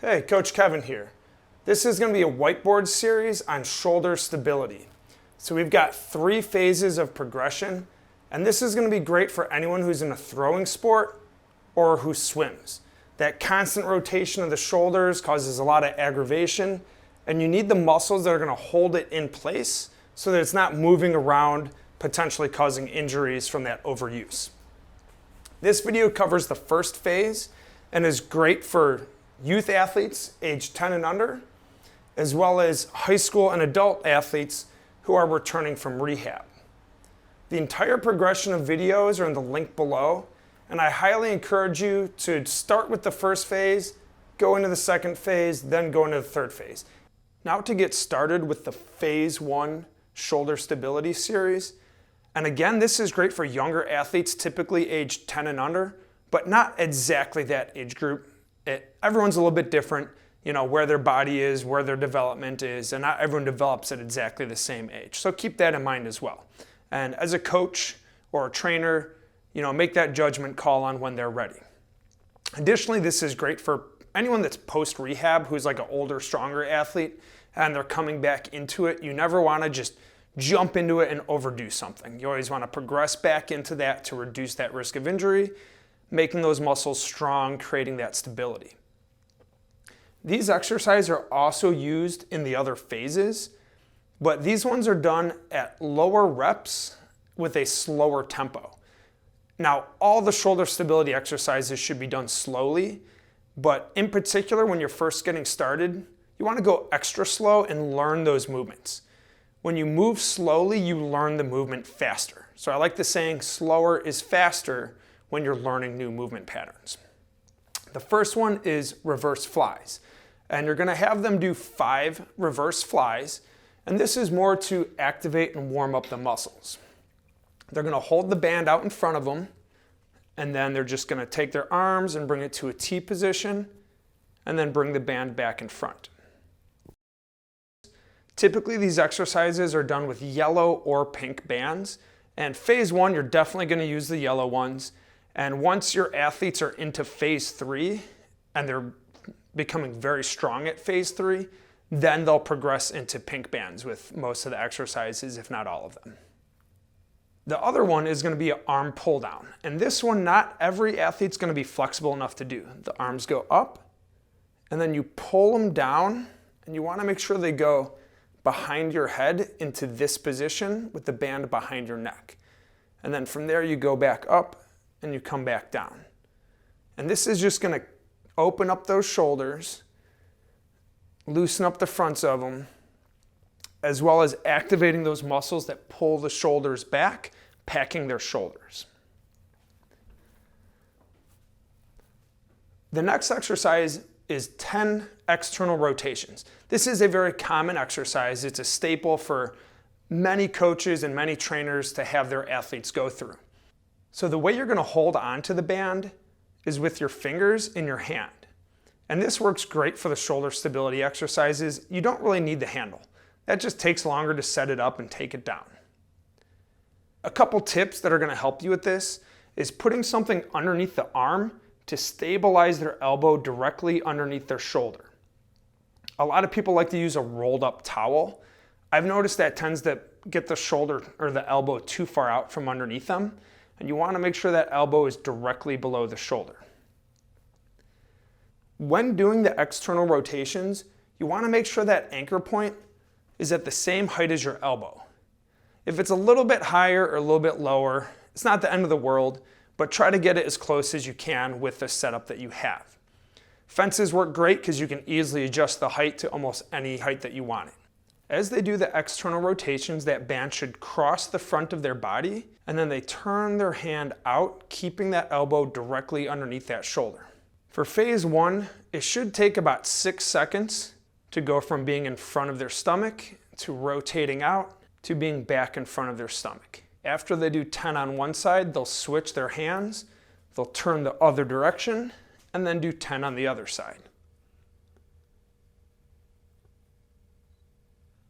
Hey, Coach Kevin here. This is going to be a whiteboard series on shoulder stability. So we've got 3 phases of progression, and this is going to be great for anyone who's in a throwing sport or who swims. That constant rotation of the shoulders causes a lot of aggravation, and you need the muscles that are going to hold it in place so that it's not moving around, potentially causing injuries from that overuse. This video covers the first phase and is great for youth athletes aged 10 and under, as well as high school and adult athletes who are returning from rehab. The entire progression of videos are in the link below, and I highly encourage you to start with the first phase, go into the second phase, then go into the third phase. Now to get started with the phase 1 shoulder stability series. And again, this is great for younger athletes, typically aged 10 and under, but not exactly that age group. Everyone's a little bit different, where their body is, where their development is, and not everyone develops at exactly the same age. So keep that in mind as well. And as a coach or a trainer, make that judgment call on when they're ready. Additionally, this is great for anyone that's post rehab who's like an older, stronger athlete and they're coming back into it. You never want to just jump into it and overdo something. You always want to progress back into that to reduce that risk of injury, making those muscles strong, creating that stability. These exercises are also used in the other phases, but these ones are done at lower reps with a slower tempo. Now, all the shoulder stability exercises should be done slowly, but in particular, when you're first getting started, you want to go extra slow and learn those movements. When you move slowly, you learn the movement faster. So I like the saying, slower is faster when you're learning new movement patterns. The first one is reverse flies. And you're going to have them do 5 reverse flies. And this is more to activate and warm up the muscles. They're going to hold the band out in front of them. And then they're just going to take their arms and bring it to a T position. And then bring the band back in front. Typically, these exercises are done with yellow or pink bands. And phase 1, you're definitely going to use the yellow ones. And once your athletes are into phase 3 and they're becoming very strong at phase 3, then they'll progress into pink bands with most of the exercises, if not all of them. The other one is going to be an arm pull down. And this one, not every athlete's going to be flexible enough to do. The arms go up and then you pull them down, and you want to make sure they go behind your head into this position with the band behind your neck. And then from there you go back up and you come back down. And this is just going to open up those shoulders, loosen up the fronts of them, as well as activating those muscles that pull the shoulders back, packing their shoulders. The next exercise is 10 external rotations. This is a very common exercise. It's a staple for many coaches and many trainers to have their athletes go through. So the way you're going to hold on to the band is with your fingers in your hand. And this works great for the shoulder stability exercises. You don't really need the handle. That just takes longer to set it up and take it down. A couple tips that are going to help you with this is putting something underneath the arm to stabilize their elbow directly underneath their shoulder. A lot of people like to use a rolled up towel. I've noticed that tends to get the shoulder or the elbow too far out from underneath them. And you want to make sure that elbow is directly below the shoulder. When doing the external rotations, you want to make sure that anchor point is at the same height as your elbow. If it's a little bit higher or a little bit lower, it's not the end of the world, but try to get it as close as you can with the setup that you have. Fences work great because you can easily adjust the height to almost any height that you want it. As they do the external rotations, that band should cross the front of their body, and then they turn their hand out, keeping that elbow directly underneath that shoulder. For phase 1, it should take about 6 seconds to go from being in front of their stomach to rotating out to being back in front of their stomach. After they do 10 on one side, they'll switch their hands, they'll turn the other direction, and then do 10 on the other side.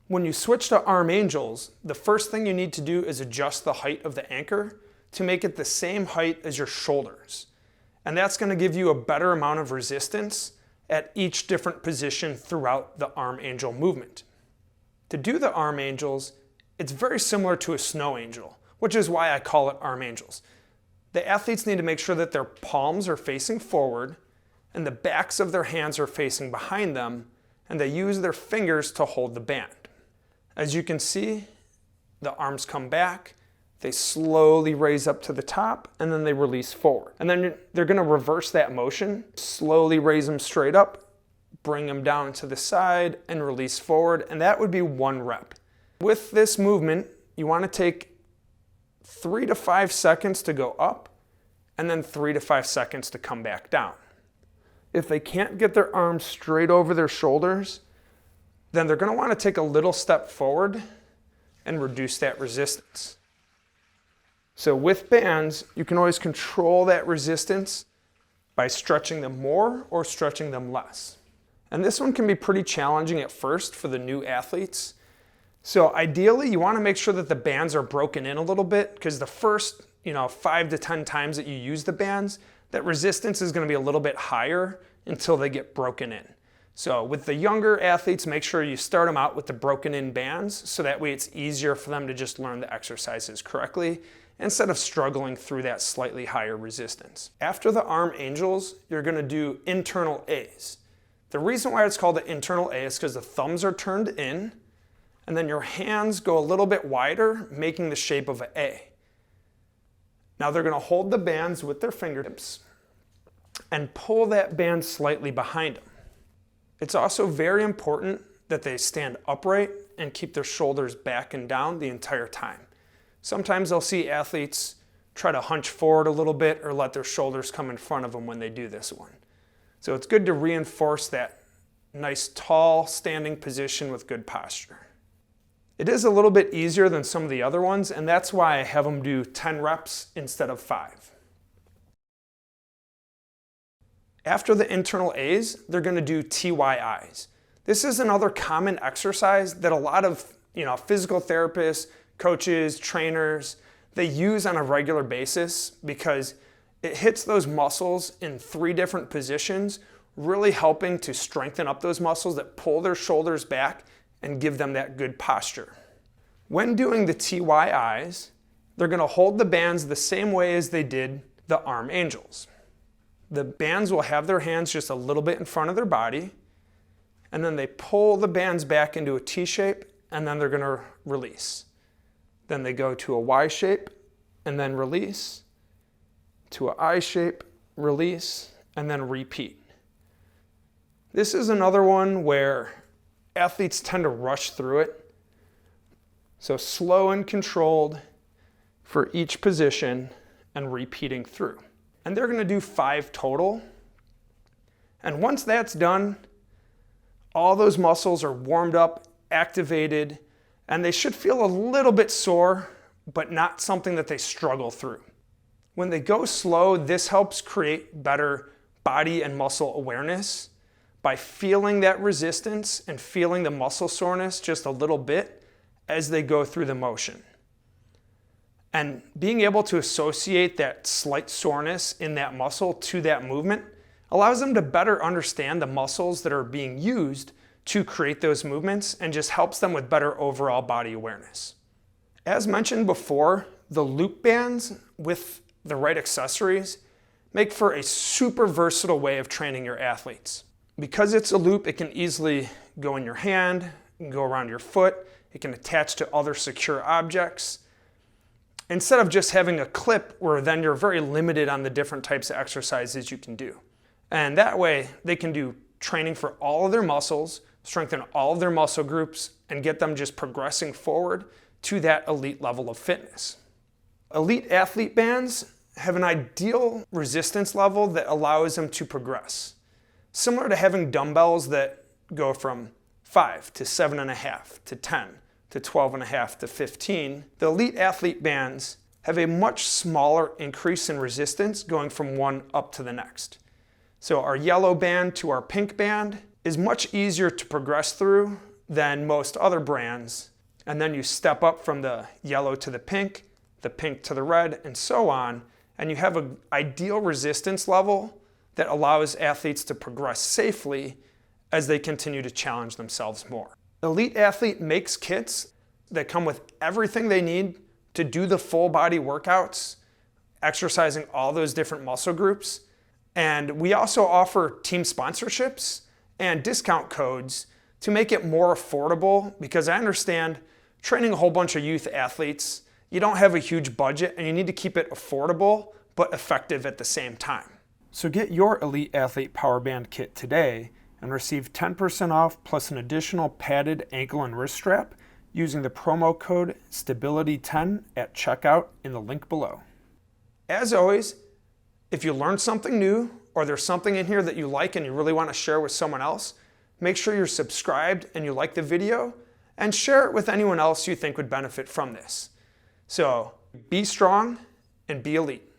When you switch to arm angels, the first thing you need to do is adjust the height of the anchor to make it the same height as your shoulders. And that's going to give you a better amount of resistance at each different position throughout the arm angel movement. To do the arm angels, it's very similar to a snow angel, which is why I call it arm angels. The athletes need to make sure that their palms are facing forward and the backs of their hands are facing behind them, and they use their fingers to hold the band. As you can see, the arms come back, they slowly raise up to the top, and then they release forward. And then they're gonna reverse that motion, slowly raise them straight up, bring them down to the side, and release forward, and that would be 1 rep. With this movement, you wanna take 3 to 5 seconds to go up, and then 3 to 5 seconds to come back down. If they can't get their arms straight over their shoulders, then they're gonna wanna take a little step forward and reduce that resistance. So with bands, you can always control that resistance by stretching them more or stretching them less. And this one can be pretty challenging at first for the new athletes. So ideally, you wanna make sure that the bands are broken in a little bit, because the first 5 to 10 times that you use the bands, that resistance is gonna be a little bit higher until they get broken in. So with the younger athletes, make sure you start them out with the broken in bands, so that way it's easier for them to just learn the exercises correctly instead of struggling through that slightly higher resistance. After the arm angels, you're gonna do internal A's. The reason why it's called the internal A is because the thumbs are turned in, and then your hands go a little bit wider, making the shape of an A. Now they're gonna hold the bands with their fingertips and pull that band slightly behind them. It's also very important that they stand upright and keep their shoulders back and down the entire time. Sometimes I'll see athletes try to hunch forward a little bit or let their shoulders come in front of them when they do this one. So it's good to reinforce that nice tall standing position with good posture. It is a little bit easier than some of the other ones, and that's why I have them do 10 reps instead of 5. After the internal A's, they're gonna do TYIs. This is another common exercise that a lot of physical therapists, coaches, trainers, they use on a regular basis because it hits those muscles in 3 different positions, really helping to strengthen up those muscles that pull their shoulders back and give them that good posture. When doing the TYIs, they're gonna hold the bands the same way as they did the arm angels. The bands will have their hands just a little bit in front of their body, and then they pull the bands back into a T shape, and then they're gonna release. Then they go to a Y shape, and then release, to an I shape, release, and then repeat. This is another one where athletes tend to rush through it. So slow and controlled for each position and repeating through. And they're gonna do 5 total. And once that's done, all those muscles are warmed up, activated, and they should feel a little bit sore, but not something that they struggle through. When they go slow, this helps create better body and muscle awareness by feeling that resistance and feeling the muscle soreness just a little bit as they go through the motion. And being able to associate that slight soreness in that muscle to that movement allows them to better understand the muscles that are being used to create those movements, and just helps them with better overall body awareness. As mentioned before, the loop bands with the right accessories make for a super versatile way of training your athletes. Because it's a loop, it can easily go in your hand, it can go around your foot, it can attach to other secure objects. Instead of just having a clip where then you're very limited on the different types of exercises you can do. And that way, they can do training for all of their muscles, strengthen all of their muscle groups, and get them just progressing forward to that elite level of fitness. Elite athlete bands have an ideal resistance level that allows them to progress. Similar to having dumbbells that go from 5 to 7.5 to 10 to 12.5 to 15, the elite athlete bands have a much smaller increase in resistance going from one up to the next. So our yellow band to our pink band is much easier to progress through than most other brands. And then you step up from the yellow to the pink to the red, and so on. And you have an ideal resistance level that allows athletes to progress safely as they continue to challenge themselves more. Elite Athlete makes kits that come with everything they need to do the full body workouts, exercising all those different muscle groups. And we also offer team sponsorships and discount codes to make it more affordable, because I understand training a whole bunch of youth athletes, you don't have a huge budget and you need to keep it affordable but effective at the same time. So get your Elite Athlete Power Band kit today and receive 10% off plus an additional padded ankle and wrist strap using the promo code STABILITY10 at checkout in the link below. As always, if you learned something new or there's something in here that you like and you really want to share with someone else, make sure you're subscribed and you like the video and share it with anyone else you think would benefit from this. So be strong and be elite.